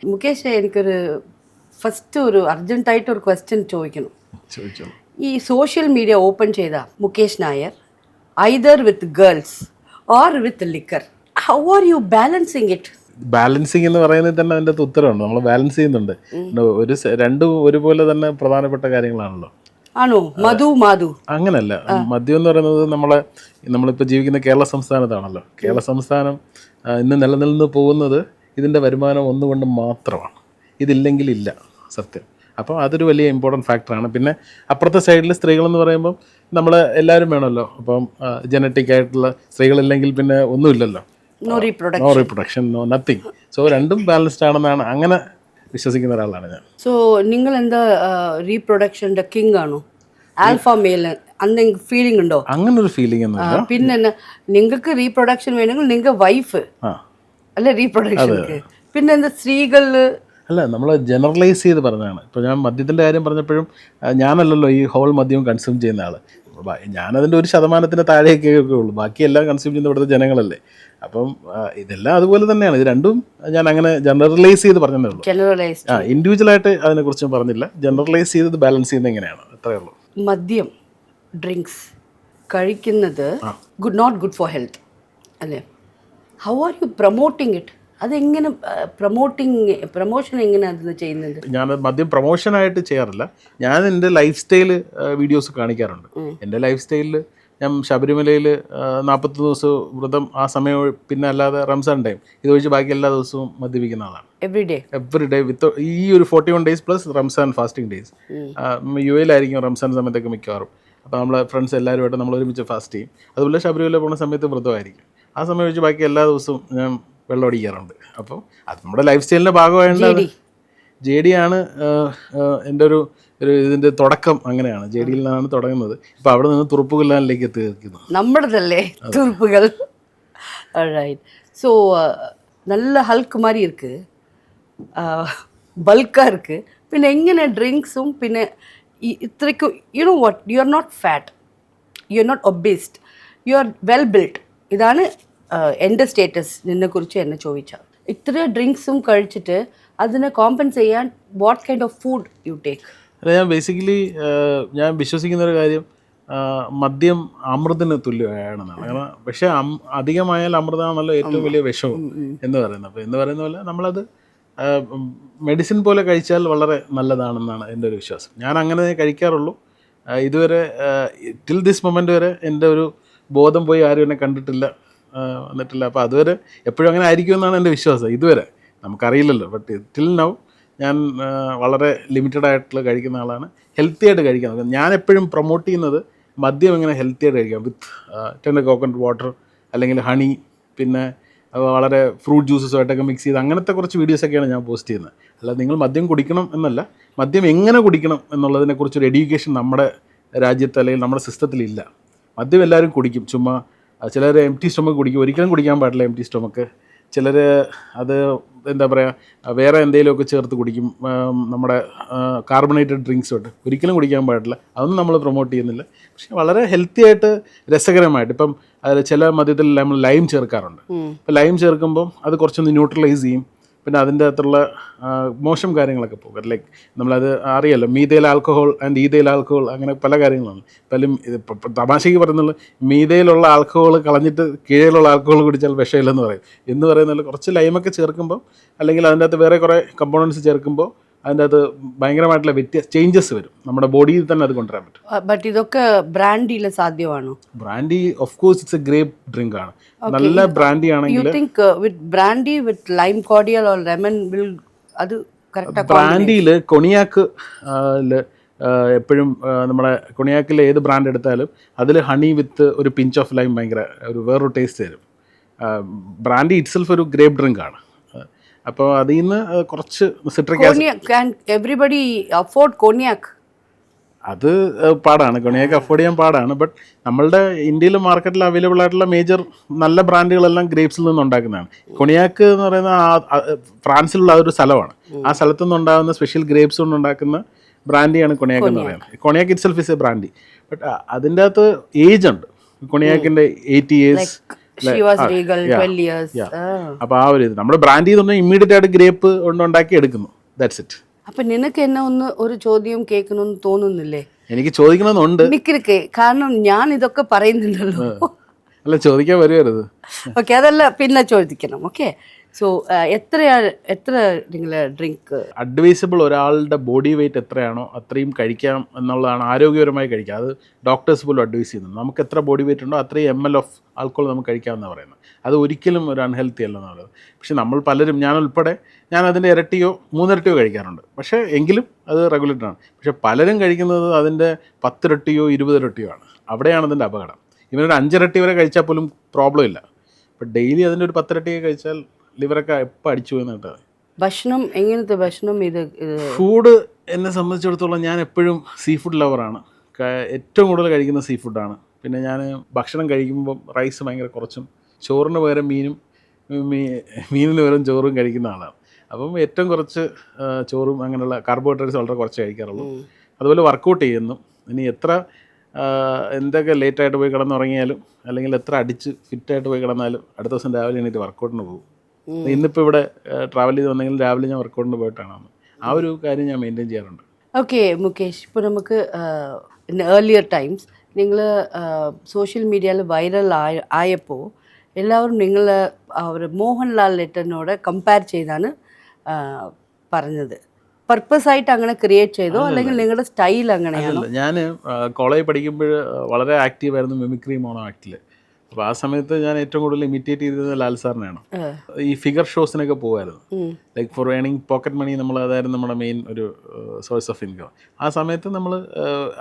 മുകേഷ്, എനിക്കൊരു ഫസ്റ്റ് ഒരു അർജൻറ്റായിട്ട് ഒരു ക്വസ്റ്റ്യൻ ചോദിക്കണം. ഈ സോഷ്യൽ മീഡിയ ഓപ്പൺ ചെയ്ത Mukesh Nair either with girls or with liquor, how are you balancing it? Balancing എന്ന് പറയുന്നത് തന്നെ അതിൻ്റെ ഉത്തരവുണ്ട്. നമ്മൾ ബാലൻസ് ചെയ്യുന്നുണ്ട്. രണ്ടും ഒരുപോലെ തന്നെ പ്രധാനപ്പെട്ട കാര്യങ്ങളാണല്ലോ. ആണോ? മാധു അങ്ങനല്ല. മദ്യം എന്ന് പറയുന്നത് നമ്മളിപ്പോൾ ജീവിക്കുന്ന കേരള സംസ്ഥാനത്താണല്ലോ. കേരള സംസ്ഥാനം ഇന്ന് നിലനിന്ന് പോകുന്നത് ഇതിൻ്റെ വരുമാനം ഒന്നുകൊണ്ട് മാത്രമാണ്. ഇതില്ലെങ്കിൽ ഇല്ല, സത്യം. അപ്പോൾ അതൊരു വലിയ ഇമ്പോർട്ടൻറ്റ് ഫാക്ടറാണ്. പിന്നെ അപ്പുറത്തെ സൈഡിൽ സ്ത്രീകളെന്ന് പറയുമ്പം നമ്മൾ എല്ലാവരും വേണമല്ലോ. അപ്പം ജനറ്റിക് ആയിട്ടുള്ള സ്ത്രീകളില്ലെങ്കിൽ പിന്നെ ഒന്നുമില്ലല്ലോ. No reproduction, no nothing. So രണ്ടും ബാലൻസ്ഡ് ആണെന്നാണ് അങ്ങനെ വിശ്വസിക്കുന്ന ഒരാളാണ് ഞാൻ. സോ നിങ്ങൾ എന്താ റീപ്രൊഡക്ഷൻ്റെ കിങ് ആണോ? ആൽഫ മെയിൽ എന്തെങ്കിലും ഫീലിംഗ് ഉണ്ടോ? അങ്ങനെ ഒരു ഫീലിംഗ് ഒന്നുമില്ല. പിന്നെ നിങ്ങൾക്ക് റീപ്രൊഡക്ഷൻ വേണമെങ്കിൽ നിങ്ങൾ വൈഫ് അല്ല റീപ്രൊഡക്ഷൻക്ക്. പിന്നെ എന്താ സ്ത്രീകളിൽ അല്ല, നമ്മൾ ജനറലൈസ് ചെയ്ത് പറഞ്ഞതാണ്. ഇപ്പോൾ ഞാൻ മദ്യത്തിൻ്റെ കാര്യം പറഞ്ഞപ്പോഴും ഞാനല്ലല്ലോ ഈ ഹോൾ മദ്യവും കൺസ്യൂം ചെയ്യുന്ന ആൾ. ഞാനതിൻ്റെ 1% താഴേക്കേ ഉള്ളൂ. ബാക്കിയെല്ലാം കൺസ്യൂം ചെയ്യുന്ന ഇവിടുത്തെ ജനങ്ങളല്ലേ. അപ്പം ഇതെല്ലാം അതുപോലെ തന്നെയാണ്. ഇത് രണ്ടും ഞാൻ അങ്ങനെ ജനറലൈസ് ചെയ്ത് പറഞ്ഞതേ ഉള്ളൂ. ഇൻഡിവിജ്വലായിട്ട് അതിനെക്കുറിച്ച് പറഞ്ഞില്ല. ജനറലൈസ് ചെയ്ത് ബാലൻസ് ചെയ്യുന്നത് എങ്ങനെയാണ്, അത്രയേ ഉള്ളൂ. മദ്യം, ഡ്രിങ്ക്സ് കഴിക്കുന്നത് നോട്ട് ഗുഡ് ഫോർ ഹെൽത്ത് അല്ലേ? How are you promoting it? അതെങ്ങനെ പ്രൊമോഷൻ എങ്ങനെയാണ് അത് ചെയ്യുന്നത്? ഞാൻ മദ്യം പ്രൊമോഷനായിട്ട് ചെയ്യാറില്ല. ഞാൻ എൻ്റെ ലൈഫ് സ്റ്റൈൽ വീഡിയോസ് കാണിക്കാറുണ്ട്. എൻ്റെ ലൈഫ് സ്റ്റൈലിൽ ഞാൻ ശബരിമലയിൽ 40 ദിവസം വ്രതം, ആ സമയം പിന്നെ അല്ലാതെ റംസാൻ ടൈം ഇതൊഴിച്ച് ബാക്കി എല്ലാ ദിവസവും മദ്യപിക്കുന്ന ആളാണ്. എവറി ഡേ വിത്ത് ഈ ഒരു 41 days plus Ramzan fasting days. UAയിലായിരിക്കും റംസാൻ സമയത്തൊക്കെ മിക്കവാറും. അപ്പോൾ നമ്മളെ ഫ്രണ്ട്സ് എല്ലാവരുമായിട്ട് നമ്മൾ ഒരുമിച്ച് ഫാസ്റ്റ് ചെയ്യും. അതുപോലെ ശബരിമല പോകുന്ന സമയത്ത് വ്രതമായിരിക്കും. ആ സമയം വെച്ച് ബാക്കി എല്ലാ ദിവസവും ഞാൻ വെള്ളം അടിക്കാറുണ്ട്. അപ്പോൾ അത് നമ്മുടെ ലൈഫ് സ്റ്റൈലിൻ്റെ ഭാഗമായിട്ട് JD ആണ് എൻ്റെ ഒരു ഇതിൻ്റെ തുടക്കം. അങ്ങനെയാണ്, JDയിൽ നിന്നാണ് തുടങ്ങുന്നത്. ഇപ്പോൾ അവിടെ നിന്ന് തുറുപ്പുകൊല്ലാനിലേക്ക് എത്തിയിരിക്കുന്നു. നമ്മുടേതല്ലേ തുറുപ്പുകൾ. ஸோ நல்ல ஹல்க் மாதிரி இருக்குது, பல்காக இருக்குது. பின்ன எங்கே ட்ரிங்க்ஸும் பின்ன ഇത്രയ്ക്കും you know what, you are not fat, you are not obesed, you are well build. ഇതാണ് എൻ്റെ സ്റ്റേറ്റസ്. നിന്നെക്കുറിച്ച് എന്നെ ചോദിച്ചാൽ ഇത്ര ഡ്രിങ്ക്സും കഴിച്ചിട്ട് അതിനെ കോമ്പൻസേറ്റ് ചെയ്യാൻ what kind of food you take? അല്ല, ഞാൻ ബേസിക്കലി ഞാൻ വിശ്വസിക്കുന്ന ഒരു കാര്യം, മദ്യം അമൃതിന് തുല്യമാണെന്നാണ്. കാരണം പക്ഷേ അധികമായാൽ അമൃതമാണല്ലോ ഏറ്റവും വലിയ വിഷവും എന്ന് പറയുന്നത്. അപ്പോൾ എന്ന് പറയുന്ന പോലെ നമ്മളത് മെഡിസിൻ പോലെ കഴിച്ചാൽ വളരെ നല്ലതാണെന്നാണ് എൻ്റെ ഒരു വിശ്വാസം. ഞാൻ അങ്ങനെ കഴിക്കാറുള്ളൂ. ഇതുവരെ ടിൽ ദിസ് മൊമെൻ്റ് വരെ എൻ്റെ ഒരു ബോധം പോയി ആരും എന്നെ കണ്ടിട്ടില്ല, വന്നിട്ടില്ല. അപ്പോൾ അതുവരെ എപ്പോഴും അങ്ങനെ ആയിരിക്കുമെന്നാണ് എൻ്റെ വിശ്വാസം. ഇതുവരെ നമുക്കറിയില്ലല്ലോ. ബട്ട് ടിൽ നൗ ഞാൻ വളരെ ലിമിറ്റഡ് ആയിട്ടുള്ള കഴിക്കുന്ന ആളാണ്. ഹെൽത്തി ആയിട്ട് കഴിക്കുന്നത്. ഞാൻ എപ്പോഴും പ്രൊമോട്ട് ചെയ്യുന്നത് മദ്യം എങ്ങനെ ഹെൽത്തി ആയിട്ട് കഴിക്കാം, വിത്ത് ടെൻഡർ കോക്കനട്ട് വാട്ടർ അല്ലെങ്കിൽ ഹണി, പിന്നെ വളരെ ഫ്രൂട്ട് ജ്യൂസസുമായിട്ടൊക്കെ മിക്സ് ചെയ്ത് അങ്ങനത്തെ കുറച്ച് വീഡിയോസൊക്കെയാണ് ഞാൻ പോസ്റ്റ് ചെയ്യുന്നത്. അല്ലാതെ നിങ്ങൾ മദ്യം കുടിക്കണം എന്നല്ല, മദ്യം എങ്ങനെ കുടിക്കണം എന്നുള്ളതിനെക്കുറിച്ചൊരു എഡ്യൂക്കേഷൻ നമ്മുടെ രാജ്യത്ത് അല്ലെങ്കിൽ നമ്മുടെ സിസ്റ്റത്തിലില്ല. മദ്യം എല്ലാവരും കുടിക്കും, ചുമ്മാ ചിലർ എംപ്റ്റി സ്റ്റൊമക്ക് കുടിക്കും. ഒരിക്കലും കുടിക്കാൻ പാടില്ല എംപ്റ്റി സ്റ്റൊമക്ക്. ചിലർ അത് എന്താ പറയുക, വേറെ എന്തെങ്കിലുമൊക്കെ ചേർത്ത് കുടിക്കും. നമ്മുടെ കാർബണേറ്റഡ് ഡ്രിങ്ക്സ് തൊട്ട് ഒരിക്കലും കുടിക്കാൻ പാടില്ല. അതൊന്നും നമ്മൾ പ്രൊമോട്ട് ചെയ്യുന്നില്ല. പക്ഷേ വളരെ ഹെൽത്തി ആയിട്ട് രസകരമായിട്ട്, ഇപ്പം അതിൽ ചില മദ്യത്തിൽ നമ്മൾ ലൈം ചേർക്കാറുണ്ട്. ഇപ്പം ലൈം ചേർക്കുമ്പം അത് കുറച്ചൊന്ന് ന്യൂട്രലൈസ് ചെയ്യും. പിന്നെ അതിൻ്റെ അകത്തുള്ള മോശം കാര്യങ്ങളൊക്കെ പോകും. ലൈക്ക് നമ്മളത് അറിയാമല്ലോ, methyl alcohol and ethyl alcohol, അങ്ങനെ പല കാര്യങ്ങളാണ്. പലരും ഇത് തമാശയ്ക്ക് പറയുന്നുള്ളൂ, മീതയിലുള്ള ആൽക്കഹോൾ കളഞ്ഞിട്ട് കീഴയിലുള്ള ആൽക്കഹോൾ കുടിച്ചാൽ വിഷമില്ലെന്ന് പറയും. എന്ന് പറയുന്നത് കുറച്ച് ലൈമൊക്കെ ചേർക്കുമ്പോൾ അല്ലെങ്കിൽ അതിൻ്റെ അകത്ത് വേറെ കുറേ കമ്പോണൻസ് ചേർക്കുമ്പോൾ അതിൻ്റെ അകത്ത് ഭയങ്കരമായിട്ടുള്ള ചേഞ്ചസ് വരും. നമ്മുടെ ബോഡിയിൽ തന്നെ അത് കൊണ്ടുവരാൻ പറ്റും. ബട്ട് ഇതൊക്കെ ബ്രാൻഡിയിൽ സാധ്യമാണോ? Brandy of course it's A grape drink ആണ്. നല്ല ബ്രാൻഡി ആണെങ്കിൽ you think with brandy with lime cordial or lemon will അത് കറക്റ്റ്? ബ്രാൻഡിയിൽ കൊണിയാക്ക് എപ്പോഴും നമ്മുടെ കൊണിയാക്കിലെ ഏത് ബ്രാൻഡ് എടുത്താലും അതിൽ ഹണി വിത്ത് ഒരു പിഞ്ച് ഓഫ് ലൈം ഭയങ്കര ഒരു വേറൊരു ടേസ്റ്റ് തരും. ബ്രാൻഡി ഇറ്റ്സെൽഫ് ഒരു ഗ്രേപ്പ് ഡ്രിങ്ക് ആണ്. അപ്പോൾ അതിൽ നിന്ന് കുറച്ച് സിട്രിക് എവരിബഡി അഫോർഡ് കൊണിയാക്ക്. അത് പാടാണ്, കൊണിയാക്ക് അഫോർഡ് ചെയ്യാൻ പാടാണ്. ബട്ട് നമ്മളുടെ ഇന്ത്യയിൽ മാർക്കറ്റിൽ അവൈലബിൾ ആയിട്ടുള്ള മേജർ നല്ല ബ്രാൻഡുകളെല്ലാം ഗ്രേപ്സിൽ നിന്ന് ഉണ്ടാക്കുന്നതാണ്. കൊണിയാക്ക് എന്ന് പറയുന്ന ഫ്രാൻസിലുള്ള ഒരു സ്ഥലമാണ്. ആ സ്ഥലത്തു നിന്നുണ്ടാകുന്ന സ്പെഷ്യൽ ഗ്രേപ്സ് കൊണ്ട് ഉണ്ടാക്കുന്ന ബ്രാൻഡിയാണ് കൊണിയാക്ക് എന്ന് പറയുന്നത്. Cognac itself is a brandy. But അതിൻ്റെ അകത്ത് ഏജ് ഉണ്ട്. കൊണിയാക്കിൻ്റെ 80 years ഷിവാസ് റീഗൽ 12 years. അപ്പോൾ ആ ഒരു ഇത് നമ്മുടെ ബ്രാൻഡ് ചെയ്ത് പറഞ്ഞാൽ ഇമ്മീഡിയറ്റ് ആയിട്ട് ഗ്രേപ്പ് കൊണ്ടുണ്ടാക്കി എടുക്കുന്നു. That's it. അപ്പൊ നിനക്ക് എന്നെ ഒരു ചോദ്യം കേൾക്കണമെന്ന് തോന്നുന്നില്ലേ? എനിക്ക് ചോദിക്കണമെന്നുണ്ട്. നിക്ക് കാരണം ഞാൻ ഇതൊക്കെ പറയുന്നുണ്ടല്ലോ. അല്ല, ചോദിക്കാൻ വരുവരുത്. ഓക്കെ, അതല്ല പിന്നെ ചോദിക്കണം. ഓക്കെ, സോ എത്ര നിങ്ങൾ ഡ്രിങ്ക് അഡ്വൈസബിൾ ഒരാളുടെ ബോഡി വെയിറ്റ് എത്രയാണോ അത്രയും കഴിക്കാം എന്നുള്ളതാണ്. ആരോഗ്യപരമായി കഴിക്കാം. അത് ഡോക്ടേഴ്സ് പോലും അഡ്വൈസ് ചെയ്യുന്നത്. നമുക്ക് എത്ര ബോഡി വെയിറ്റ് ഉണ്ടോ അത്രയും ml ഓഫ് ആൽക്കോൾ നമുക്ക് കഴിക്കാമെന്നാണ് പറയുന്നത്. അത് ഒരിക്കലും ഒരു അൺഹെൽത്തി അല്ലെന്ന് പറയുന്നത്. പക്ഷെ നമ്മൾ പലരും, ഞാൻ ഉൾപ്പെടെ, ഞാൻ അതിൻ്റെ ഇരട്ടിയോ 3 ഇരട്ടിയോ കഴിക്കാറുണ്ട്. പക്ഷേ എങ്കിലും അത് റെഗുലേറ്ററാണ്. പക്ഷെ പലരും കഴിക്കുന്നത് അതിൻ്റെ 10 ഇരട്ടിയോ 20 ഇരട്ടിയോ ആണ്. അവിടെയാണ് അതിൻ്റെ അപകടം. ഇവനൊരു 5 ഇരട്ടി വരെ കഴിച്ചാൽ പോലും പ്രോബ്ലം ഇല്ല. അപ്പോൾ ഡെയിലി അതിൻ്റെ ഒരു 10 ഇരട്ടിയൊക്കെ കഴിച്ചാൽ ലിവറൊക്കെ എപ്പോൾ അടിച്ചു പോയി കേട്ടത്. ഭക്ഷണം എങ്ങനത്തെ ഭക്ഷണം? ഫുഡ് എന്നെ സംബന്ധിച്ചിടത്തോളം ഞാൻ എപ്പോഴും സീ ഫുഡ് ലവറാണ്. ഏറ്റവും കൂടുതൽ കഴിക്കുന്ന സീ ഫുഡാണ്. പിന്നെ ഞാൻ ഭക്ഷണം കഴിക്കുമ്പം റൈസ് ഭയങ്കര കുറച്ചും ചോറിന് പകരം മീനിന് പകരം ചോറും കഴിക്കുന്ന ആളാണ്. അപ്പം ഏറ്റവും കുറച്ച് ചോറും അങ്ങനെയുള്ള കാർബോഹൈഡ്രേറ്റ്സ് വളരെ കുറച്ച് കഴിക്കാറുള്ളൂ. അതുപോലെ വർക്കൗട്ട് ചെയ്യുന്നു. ഇനി എത്ര എന്തൊക്കെ ലേറ്റായിട്ട് പോയി കിടന്നുറങ്ങിയാലും അല്ലെങ്കിൽ എത്ര അടിച്ച് ഫിറ്റായിട്ട് പോയി കിടന്നാലും അടുത്ത ദിവസം രാവിലെ എണീറ്റ് വർക്കൗട്ടിന് പോകും. ഇന്നിപ്പോൾ ഇവിടെ ട്രാവൽ ചെയ്ത് വന്നെങ്കിൽ രാവിലെ ഞാൻ വർക്കൗട്ടിന് പോയിട്ടാണ്. ആ ഒരു കാര്യം ഞാൻ മെയിൻറ്റെയിൻ ചെയ്യാറുണ്ട്. ഓക്കെ മുകേഷ്, ഇപ്പോൾ നമുക്ക് ഏർലിയർ ടൈംസ് നിങ്ങൾ സോഷ്യൽ മീഡിയയിൽ വൈറൽ ആയപ്പോൾ എല്ലാവരും നിങ്ങൾ അവർ മോഹൻലാൽ ലേറ്റനോട് കമ്പയർ ചെയ്താണ് പറഞ്ഞത്. പർപ്പസ് ആയിട്ട് അങ്ങനെ ക്രിയേറ്റ് ചെയ്തോ അല്ലെങ്കിൽ നിങ്ങളുടെ സ്റ്റൈൽ അങ്ങനെയാണോ? ഞാൻ കോളേജ് പഠിക്കുമ്പോൾ വളരെ ആക്റ്റീവായിരുന്നു മിമിക്രി മോണോ ആക്ടിൽ. അപ്പോൾ ആ സമയത്ത് ഞാൻ ഏറ്റവും കൂടുതൽ ഇമിറ്റേറ്റ് ചെയ്തത് ലാൽ സാറിനെയാണ്. ഈ ഫിഗർ ഷോസിനൊക്കെ പോകുമായിരുന്നു. ലൈക്ക് ഫോർ ഏണിങ് പോക്കറ്റ് മണി, അതായിരുന്നു നമ്മുടെ മെയിൻ ഒരു സോഴ്സ് ഓഫ് ഇൻകം. ആ സമയത്ത് നമ്മൾ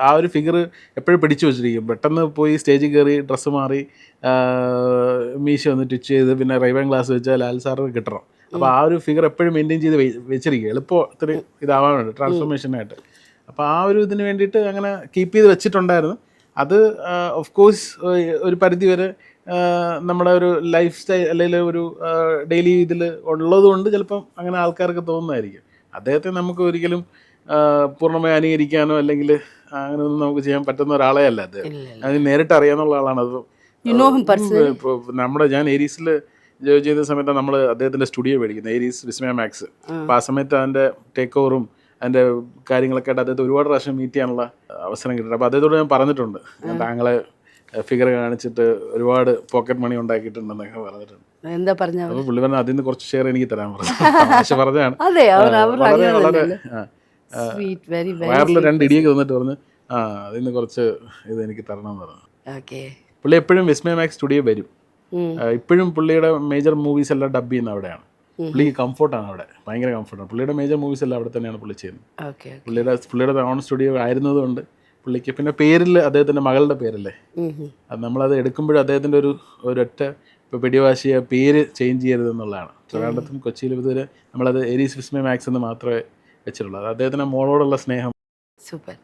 ആ ഒരു ഫിഗർ എപ്പോഴും പിടിച്ചു വെച്ചിരിക്കും. പെട്ടെന്ന് പോയി സ്റ്റേജിൽ കയറി ഡ്രസ്സ് മാറി മീശ ഒന്ന് ട്വിച്ച് ചെയ്ത് പിന്നെ റൈവൻ ഗ്ലാസ് വെച്ചാൽ ലാൽ സാറിന് കിട്ടണം. അപ്പോൾ ആ ഒരു ഫിഗർ എപ്പോഴും മെയിൻറ്റെയിൻ ചെയ്ത് വെച്ചിരിക്കുക, എളുപ്പത്തിൽ ഇതാവാനുണ്ട് ട്രാൻസ്ഫോർമേഷനായിട്ട്. അപ്പോൾ ആ ഒരു ഇതിന് വേണ്ടിയിട്ട് അങ്ങനെ കീപ്പ് ചെയ്ത് വെച്ചിട്ടുണ്ടായിരുന്നു. അത് ഓഫ് കോഴ്സ് ഒരു പരിധി വരെ നമ്മുടെ ഒരു ലൈഫ് സ്റ്റൈൽ അല്ലെങ്കിൽ ഒരു ഡെയിലി ഇതിൽ ഉള്ളതുകൊണ്ട് ചിലപ്പം അങ്ങനെ ആൾക്കാർക്ക് തോന്നുന്നതായിരിക്കും. അദ്ദേഹത്തെ നമുക്ക് ഒരിക്കലും പൂർണ്ണമായി അനുകരിക്കാനോ അല്ലെങ്കിൽ അങ്ങനെ ഒന്നും നമുക്ക് ചെയ്യാൻ പറ്റുന്ന ഒരാളെ അല്ല അദ്ദേഹം. അത് നേരിട്ട് അറിയാവുന്ന ആളാണ്. അത് ഞാൻ ഏരീസിൽ ജോലി ചെയ്ത സമയത്ത് നമ്മൾ അദ്ദേഹത്തിൻ്റെ സ്റ്റുഡിയോ മേടിക്കുന്നത്, ഏരീസ് വിസ്മയ മാക്സ്. അപ്പോൾ ആ സമയത്ത് അതിൻ്റെ ടേക്ക് ഓവറും അതിൻ്റെ കാര്യങ്ങളൊക്കെ ആയിട്ട് അദ്ദേഹത്തെ ഒരുപാട് പ്രാവശ്യം മീറ്റ് ചെയ്യാനുള്ള അവസരം കിട്ടിയിട്ടുണ്ട്. അപ്പോൾ അദ്ദേഹത്തോട് ഞാൻ പറഞ്ഞിട്ടുണ്ട്, ഞാൻ താങ്കളെ ഫിഗർ കാണിച്ചിട്ട് ഒരുപാട് പോക്കറ്റ് മണി ഉണ്ടാക്കിയിട്ടുണ്ടെന്നൊക്കെ പറഞ്ഞിട്ടുണ്ട്. എന്താ പറഞ്ഞത്? അപ്പോൾ പുള്ളി പറഞ്ഞാൽ അതിൽ നിന്ന് കുറച്ച് ഷെയർ എനിക്ക് തരാൻ പറഞ്ഞു. പക്ഷെ പറഞ്ഞാണ് വയറിൽ 2 ഇടിയൊക്കെ തന്നിട്ട് പറഞ്ഞ് അതിൽ നിന്ന് കുറച്ച് ഇത് എനിക്ക് തരണം എന്ന് പറഞ്ഞു. പുള്ളി എപ്പോഴും വിസ്മയ മാക്സ് സ്റ്റുഡിയോ വരും. ഇപ്പോഴും പുള്ളിയുടെ മേജർ മൂവീസ് എല്ലാം ഡബ് ചെയ്യുന്ന അവിടെയാണ്. പുള്ളിക്ക് കംഫർട്ടാണ് അവിടെ, ഭയങ്കര കംഫർട്ടാണ്. പുള്ളിയുടെ മേജർ മൂവീസ് എല്ലാം അവിടെ തന്നെയാണ് പുള്ളി ചെയ്യുന്നത്. പുള്ളിയുടെ ഓൺ സ്റ്റുഡിയോ ആയിരുന്നതുകൊണ്ട് പുള്ളിക്ക് പിന്നെ പേരിൽ അദ്ദേഹത്തിൻ്റെ മകളുടെ പേരല്ലേ, അത് നമ്മളത് എടുക്കുമ്പോഴും അദ്ദേഹത്തിൻ്റെ ഒരൊറ്റ ഇപ്പോൾ പിടിവാശിയ പേര് ചേഞ്ച് ചെയ്യരുതെന്നുള്ളതാണ്. ട്രിവാൻഡ്രത്തും കൊച്ചിയിലും ഇതുവരെ നമ്മളത് ഏരീസ് വിസ്മയ മാക്സ് എന്ന് മാത്രമേ വെച്ചിട്ടുള്ളൂ. അത് അദ്ദേഹത്തിൻ്റെ മോളോടുള്ള സ്നേഹം. സൂപ്പർ.